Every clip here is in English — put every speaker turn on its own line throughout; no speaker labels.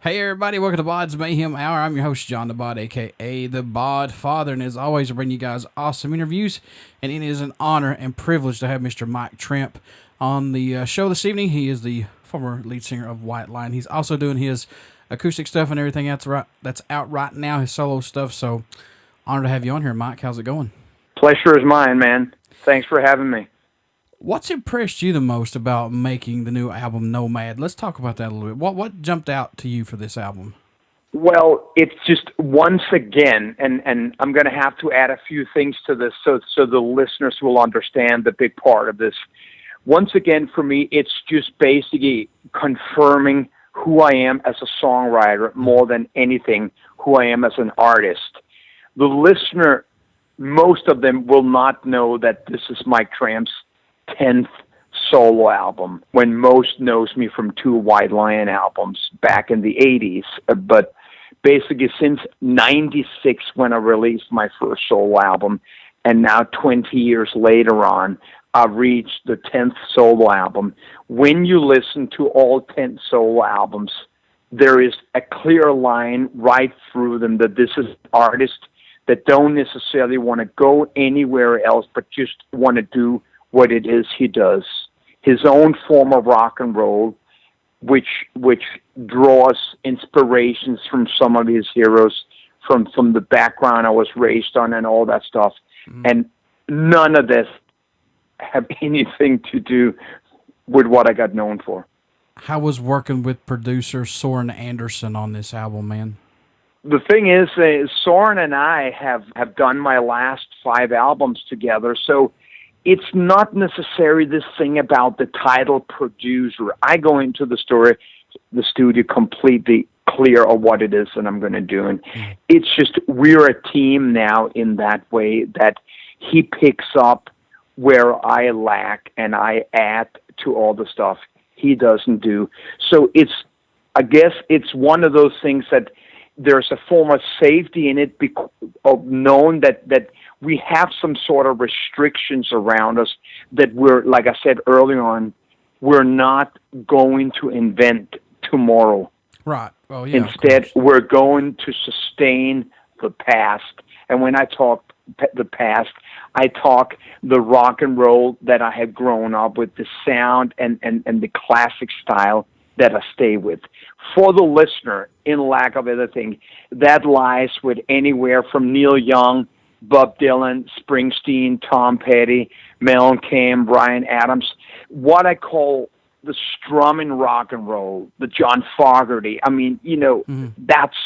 Hey everybody, welcome to BODS Mayhem Hour. I'm your host, John the Bod, aka the Bod Father, and as always, I bring you guys awesome interviews, and it is an honor and privilege to have Mr. Mike Tramp on the show this evening. He is the former lead singer of White Lion. He's also doing his acoustic stuff and everything that's out right now, his solo stuff, so honored to have you on here, Mike. How's it going?
Pleasure is mine, man. Thanks for having me.
What's impressed you the most about making the new album Nomad? Let's talk about that a little bit. What jumped out to you for this album?
Well, it's just once again, and I'm going to have to add a few things to this so the listeners will understand the big part of this. Once again, for me, it's just basically confirming who I am as a songwriter more than anything, who I am as an artist. The listener, most of them will not know that this is Mike Tramp's 10th solo album, when most knows me from 2 White Lion albums back in the 80s. But basically since 96, when I released my first solo album, and now 20 years later on, I've reached the 10th solo album. When you listen to all 10 solo albums, there is a clear line right through them that this is an artist that don't necessarily want to go anywhere else, but just want to do what it is he does. His own form of rock and roll, which draws inspirations from some of his heroes, from the background I was raised on and all that stuff. And none of this have anything to do with what I got known for.
How was working with producer Soren Anderson on this album, man?
The thing is, Soren and I have done my last 5 albums together, so it's not necessarily this thing about the title producer. I go into the studio completely clear of what it is that I'm going to do. And it's just, we're a team now in that way, that he picks up where I lack and I add to all the stuff he doesn't do. So I guess it's one of those things that there's a form of safety in it, of knowing that we have some sort of restrictions around us, that we're, like I said earlier on, we're not going to invent tomorrow.
Right. Oh, yeah.
Instead, we're going to sustain the past. And when I talk the past, I talk the rock and roll that I have grown up with, the sound and the classic style that I stay with. For the listener, in lack of anything, that lies with anywhere from Neil Young, Bob Dylan, Springsteen, Tom Petty, Mellencamp, Bryan Adams, what I call the strumming rock and roll, the John Fogerty. I mean, that's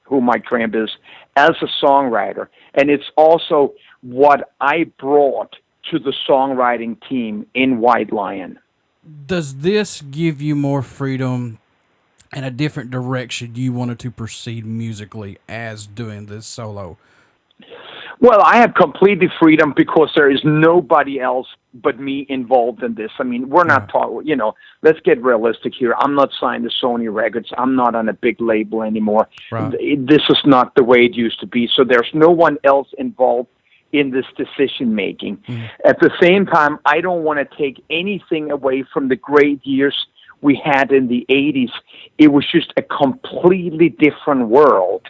who Mike Tramp is as a songwriter. And it's also what I brought to the songwriting team in White Lion.
Does this give you more freedom and a different direction you wanted to proceed musically as doing this solo?
Well, I have completely freedom because there is nobody else but me involved in this. I mean, we're not talking, let's get realistic here. I'm not signed to Sony Records. I'm not on a big label anymore. Right. This is not the way it used to be. So there's no one else involved in this decision making. At the same time, I don't want to take anything away from the great years we had in the 80s. It was just a completely different world,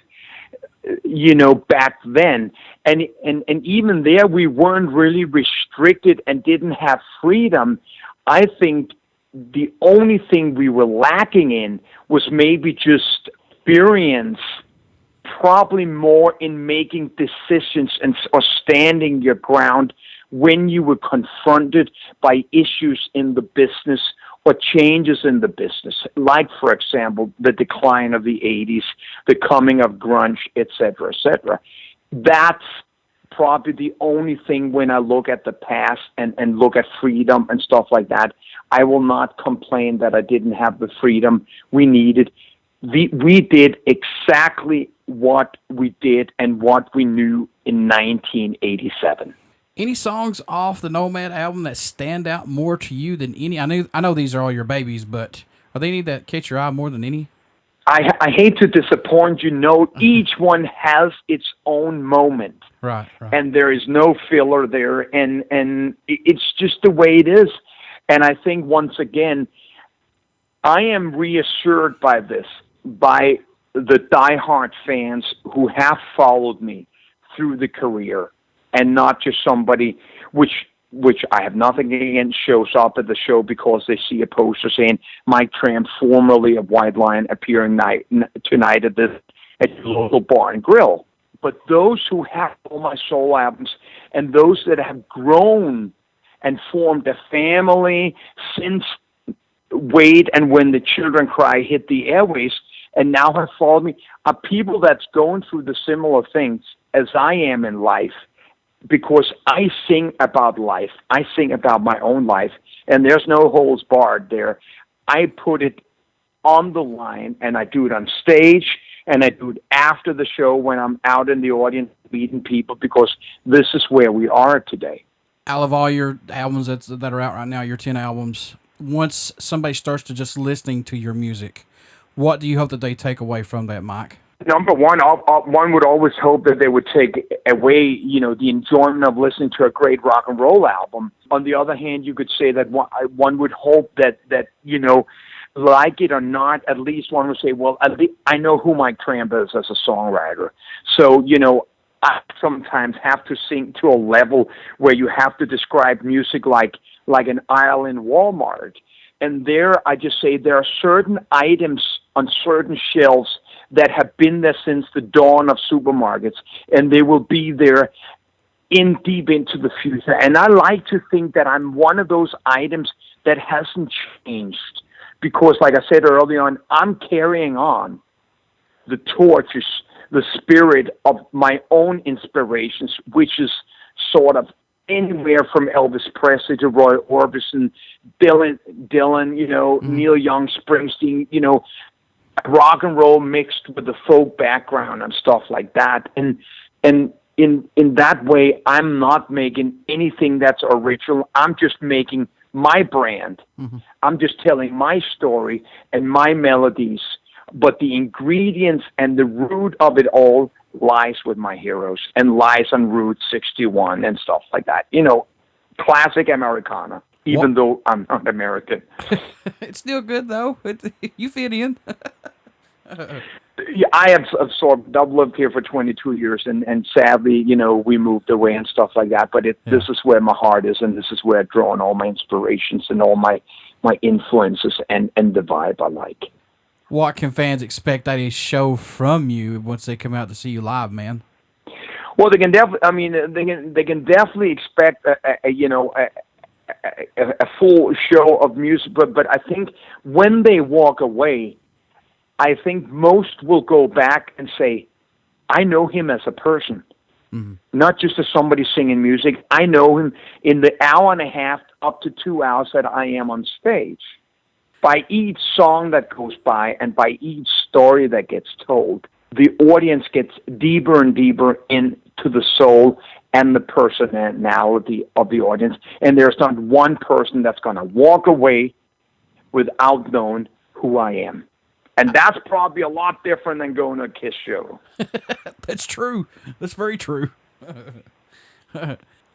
back then. And even there, we weren't really restricted and didn't have freedom. I think the only thing we were lacking in was maybe just experience, probably more in making decisions or standing your ground when you were confronted by issues in the business or changes in the business, like, for example, the decline of the 80s, the coming of grunge, et cetera, et cetera. That's probably the only thing when I look at the past and look at freedom and stuff like that. I will not complain that I didn't have the freedom we needed. We did exactly what we did and what we knew in 1987.
Any songs off the Nomad album that stand out more to you than any? I know these are all your babies, but are there any that catch your eye more than any?
I hate to disappoint you. Each one has its own moment.
Right.
And there is no filler there, and it's just the way it is. And I think, once again, I am reassured by this. by the diehard fans who have followed me through the career, and not just somebody which I have nothing against shows up at the show because they see a poster saying Mike Tramp, formerly of White Lion, appearing tonight at the local bar and grill. But those who have all my solo albums, and those that have grown and formed a family since Wait and When the Children Cry hit the airways, and now have followed me, are people that's going through the similar things as I am in life, because I sing about life. I sing about my own life, and there's no holds barred there. I put it on the line, and I do it on stage, and I do it after the show when I'm out in the audience meeting people, because this is where we are today.
Out of all your albums that are out right now, your 10 albums, once somebody starts to just listening to your music, what do you hope that they take away from that, Mike?
Number one, one would always hope that they would take away, the enjoyment of listening to a great rock and roll album. On the other hand, you could say that one would hope that like it or not, at least one would say, well, at least I know who Mike Tramp is as a songwriter. So, I sometimes have to sing to a level where you have to describe music like an aisle in Walmart. And there, I just say there are certain items on certain shelves that have been there since the dawn of supermarkets, and they will be there deep into the future. And I like to think that I'm one of those items that hasn't changed, because, like I said early on, I'm carrying on the torches, the spirit of my own inspirations, which is sort of anywhere from Elvis Presley to Roy Orbison, Dylan, Neil Young, Springsteen, rock and roll mixed with the folk background and stuff like that. And in that way, I'm not making anything that's original. I'm just making my brand. Mm-hmm. I'm just telling my story and my melodies. But the ingredients and the root of it all lies with my heroes and lies on Route 61 and stuff like that. Classic Americana, even though I'm not American.
It's still good, though. You fit in.
Yeah, I have absorbed. I've lived here for 22 years, and sadly, we moved away and stuff like that. But this is where my heart is, and this is where I've drawn all my inspirations and all my influences and the vibe I like.
What can fans expect at a show from you once they come out to see you live, man?
Well, they can definitely. I mean, they can definitely expect a full show of music. But I think when they walk away, I think most will go back and say, I know him as a person, not just as somebody singing music. I know him in the hour and a half up to 2 hours that I am on stage. By each song that goes by and by each story that gets told, the audience gets deeper and deeper into the soul and the personality of the audience. And there's not one person that's going to walk away without knowing who I am. And that's probably a lot different than going to a Kiss show.
That's true. That's very true.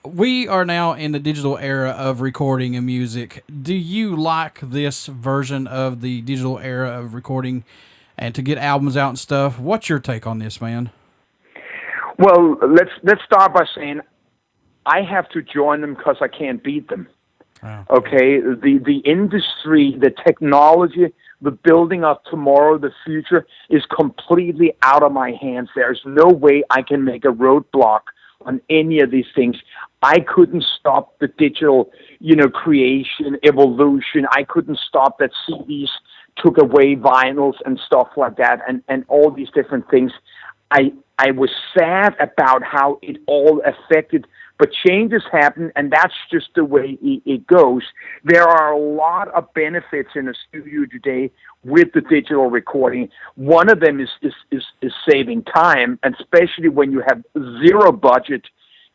We are now in the digital era of recording and music. Do you like this version of the digital era of recording and to get albums out and stuff? What's your take on this, man?
Well, let's start by saying I have to join them because I can't beat them. Oh. Okay, the industry, the technology, the building of tomorrow, the future is completely out of my hands. There's no way I can make a roadblock on any of these things. I couldn't stop the digital, creation, evolution. I couldn't stop that CDs took away vinyls and stuff like that, and all these different things. I was sad about how it all affected, but changes happen, and that's just the way it goes. There are a lot of benefits in a studio today with the digital recording. One of them is saving time, and especially when you have zero budget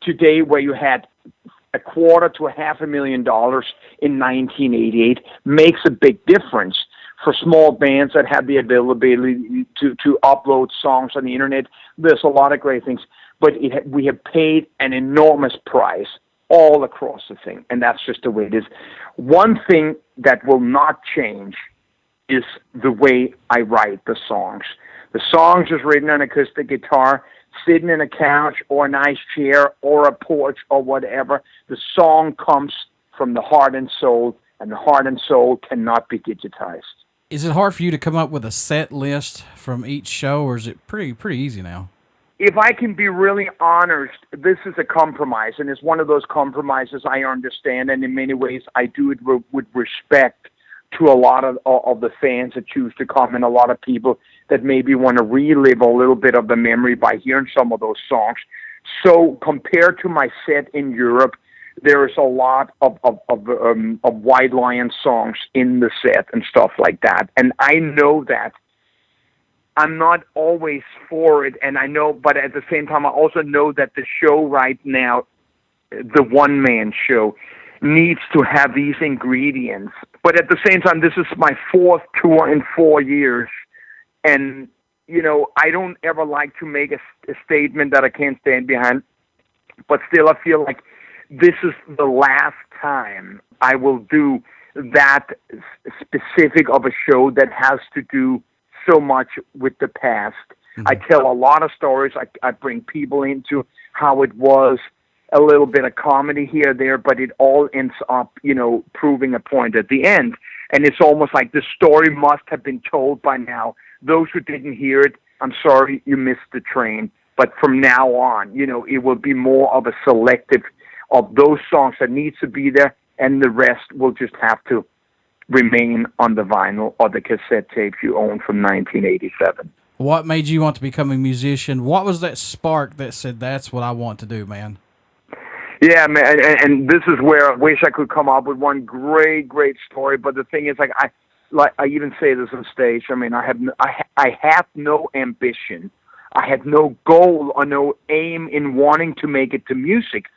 today, where you had $250,000 to $500,000 in 1988, makes a big difference for small bands that have the availability to upload songs on the internet. There's a lot of great things, but we have paid an enormous price all across the thing, and that's just the way it is. One thing that will not change is the way I write the songs. The songs is written on acoustic guitar, sitting in a couch or a nice chair or a porch or whatever. The song comes from the heart and soul, and the heart and soul cannot be digitized.
Is it hard for you to come up with a set list from each show, or is it pretty easy now?
If I can be really honest, this is a compromise, and it's one of those compromises I understand, and in many ways I do it with respect to a lot of the fans that choose to come, and a lot of people that maybe want to relive a little bit of the memory by hearing some of those songs. So compared to my set in Europe, there is a lot of White Lion songs in the set and stuff like that. And I know that I'm not always for it, and I know, but at the same time, I also know that the show right now, the one-man show, needs to have these ingredients. But at the same time, this is my 4th tour in 4 years, and, you know, I don't ever like to make a statement that I can't stand behind, but still I feel like this is the last time I will do that specific of a show that has to do so much with the past. Mm-hmm. I tell a lot of stories. I bring people into how it was, a little bit of comedy here or there, but it all ends up, you know, proving a point at the end. And it's almost like the story must have been told by now. Those who didn't hear it, I'm sorry, you missed the train. But from now on, you know, it will be more of a selective of those songs that needs to be there, and the rest will just have to remain on the vinyl or the cassette tapes you own from 1987.
What made you want to become a musician? What was that spark that said, that's what I want to do, man?
Yeah, man, and this is where I wish I could come up with one great story. But the thing is, I even say this on stage. I mean, I have no ambition. I had no goal or no aim in wanting to make it to music.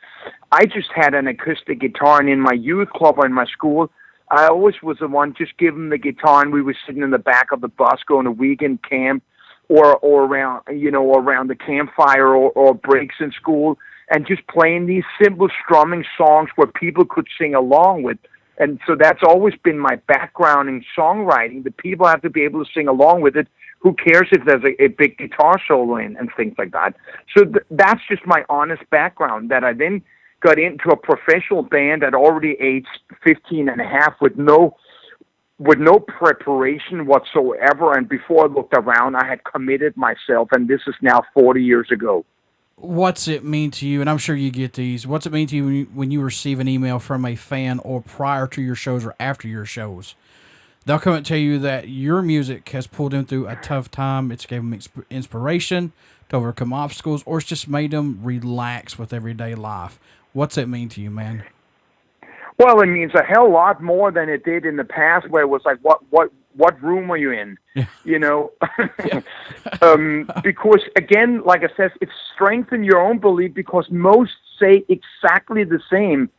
I just had an acoustic guitar, and in my youth club or in my school, I always was the one just giving the guitar, and we were sitting in the back of the bus going to weekend camp or around, you know, around the campfire or breaks in school, and just playing these simple strumming songs where people could sing along with. And so that's always been my background in songwriting. The people have to be able to sing along with it. Who cares if there's a big guitar solo in and things like that? So that's just my honest background, that I then got into a professional band at already age 15 and a half with no preparation whatsoever. And before I looked around, I had committed myself, and this is now 40 years ago.
What's it mean to you, and I'm sure you get these, what's it mean to you when you receive an email from a fan or prior to your shows or after your shows? They'll come and tell you that your music has pulled them through a tough time, it's given them inspiration to overcome obstacles, or it's just made them relax with everyday life. What's it mean to you, man?
Well, it means a hell lot more than it did in the past, where it was like, what room are you in? Yeah. You know, because again, like I said, it's strengthen your own belief, because most say exactly the same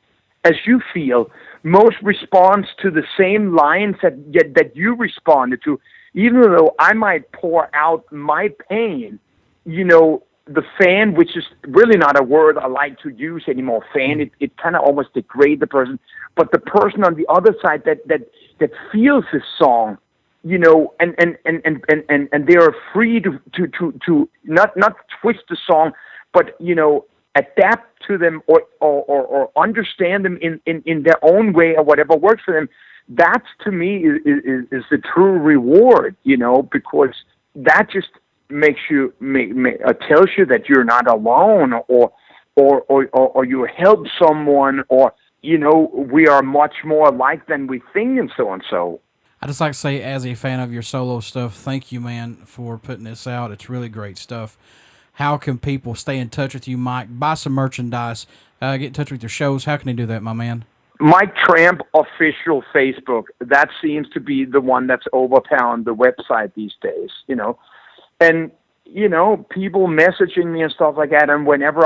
as you feel. Most responds to the same lines that you responded to, even though I might pour out my pain. You know, the fan, which is really not a word I like to use anymore. Fan, it kind of almost degrades the person, but the person on the other side that feels this song, you know, and they are free to not twist the song, but, you know, adapt to them or understand them in their own way or whatever works for them. That's, to me, is the true reward, you know, because that just makes you tells you that you're not alone, or you help someone, or, you know, we are much more alike than we think, and so and so.
I just like to say, as a fan of your solo stuff, thank you, man, for putting this out. It's really great stuff. How can people stay in touch with you, Mike? Buy some merchandise, get in touch with your shows. How can they do that, my man?
Mike Tramp official Facebook. That seems to be the one that's overpowering the website these days, you know. And, you know, people messaging me and stuff like that, and whenever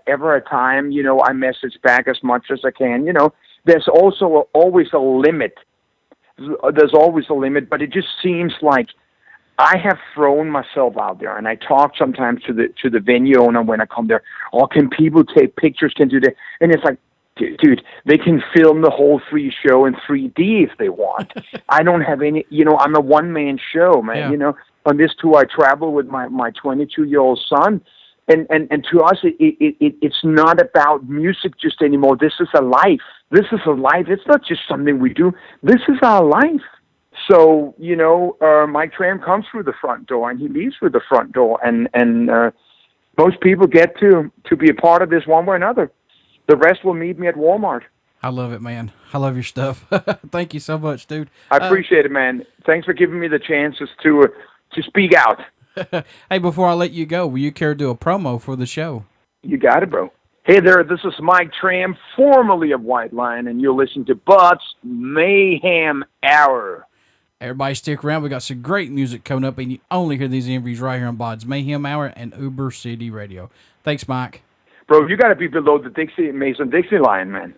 ever a time, you know, I message back as much as I can. You know, there's also always a limit. There's always a limit, but it just seems like I have thrown myself out there, and I talk sometimes to the venue owner when I come there. Oh, can people take pictures? Can do that? And it's like, Dude, they can film the whole free show in 3D if they want. I don't have any, I'm a one-man show, man.
Yeah.
On this tour, I travel with my 22-year-old son. And to us, it's not about music just anymore. This is a life. This is a life. It's not just something we do. This is our life. So, Mike Tramp comes through the front door, and he leaves through the front door. And most people get to be a part of this one way or another. The rest will meet me at Walmart.
I love it, man. I love your stuff. Thank you so much, dude.
I appreciate it, man. Thanks for giving me the chances to speak out.
Hey, before I let you go, will you care to do a promo for the show?
You got it, bro. Hey there, this is Mike Tramp, formerly of White Lion, and you're listening to BODS Mayhem Hour.
Everybody stick around. We got some great music coming up, and you only hear these interviews right here on BODS Mayhem Hour and Uber City Radio. Thanks, Mike.
Bro, you got to be below the Dixie Mason Dixie line, man.